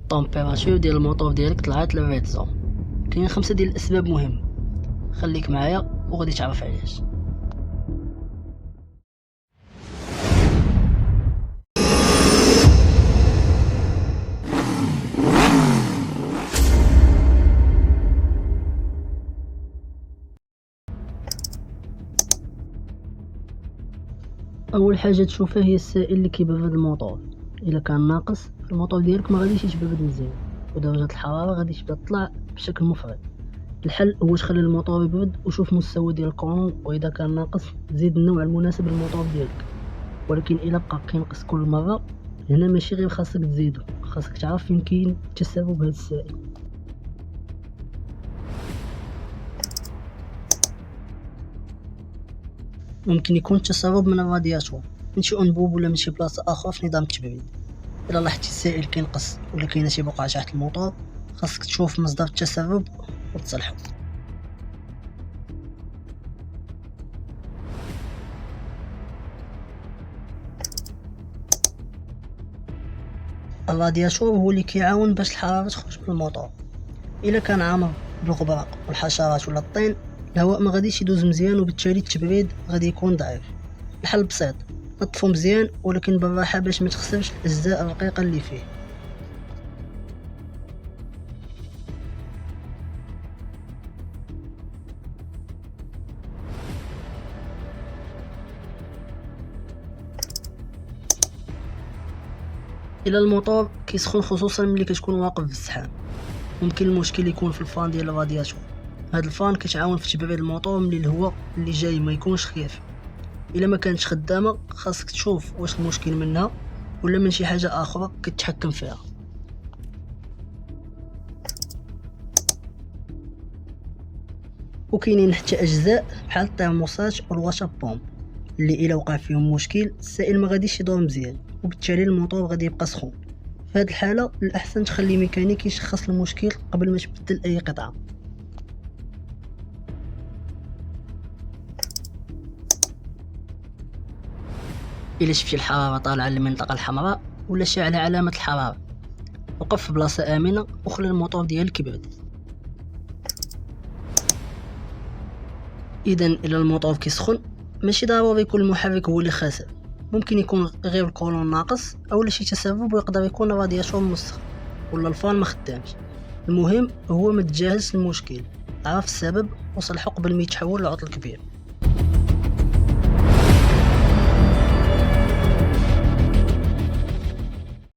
الطومبيراتور ديال الموطور ديالك طلعت للريد زون. كاين 5 ديال الاسباب مهمه، خليك معايا وغادي تعرف علاش. اول حاجه تشوفها هي السائل اللي كيبرد الموطور. الا كان ناقص الموطور ديالك ما غاديش يتبرد مزيان، ودرجه الحراره غادي تبدا تطلع بشكل مفرط. الحل هو تخلي الموطور يبرد وشوف مستوى ديال الكولون، واذا كان ناقص زيد النوع المناسب للموطور ديالك. ولكن الا بقى كينقص كل مره، هنا ماشي غير خاصك تزيدو، خاصك تعرف فين كاين تسرب هذا السائل. ممكن يكون تسرب من الرادياتور، من شي انبوب ولا من شي بلاصه اخرى في نظام التبريد. الا لاحظتي السائل كينقص ولا كاينه شي بقعه تحت الموطور، خاصك تشوف مصدر التسرب وتصلحو. الرادياتور هو اللي كيعاون باش الحراره تخرج من الموطور. الا كان عامر بالغبره والحشرات ولا الطين، الهواء ما غاديش يدوز مزيان وبالتالي التبريد غادي يكون ضعيف. الحل بسيط، نظفو مزيان ولكن بالراحه باش ما تخسرش الاجزاء الرقيقه اللي فيه. الى الموطور كيسخن خصوصا ملي كتكون واقف في الزحام، ممكن المشكل يكون في الفان ديال الرادياتور. هاد الفان كتعاون في تبريد الموطور ملي الهواء اللي جاي ما يكونش خفيف. الا ما كانتش خدامه خاصك تشوف واش المشكل منها ولا من شي حاجه اخرى كتحكم فيها. وكاينين حتى اجزاء بحال الترموسات والواشر بومب اللي الا وقع فيهم مشكل السائل ما غاديش يدور مزيان، وبالتالي الموطور غادي يبقى سخون. في هذه الحاله الاحسن تخلي ميكانيكي يشخص المشكل قبل ما تبدل اي قطعه. الا شفتي الحراره طالعه للمنطقه الحمراء ولا شاعله علامه الحراره، وقف في بلاصه امنه وخلي الموطور ديالك يبرد. اذا الى الموطور كيسخن ماشي ضروري يكون المحرك هو اللي خاسر، ممكن يكون غير الكولون ناقص اولا شي تسرب، ويقدر يكون الرادياتور مسخن ولا الفان ما خدامش. المهم هو ما تجاهلش المشكل، عرف السبب وصلحه قبل ما يتحول لعطل كبير.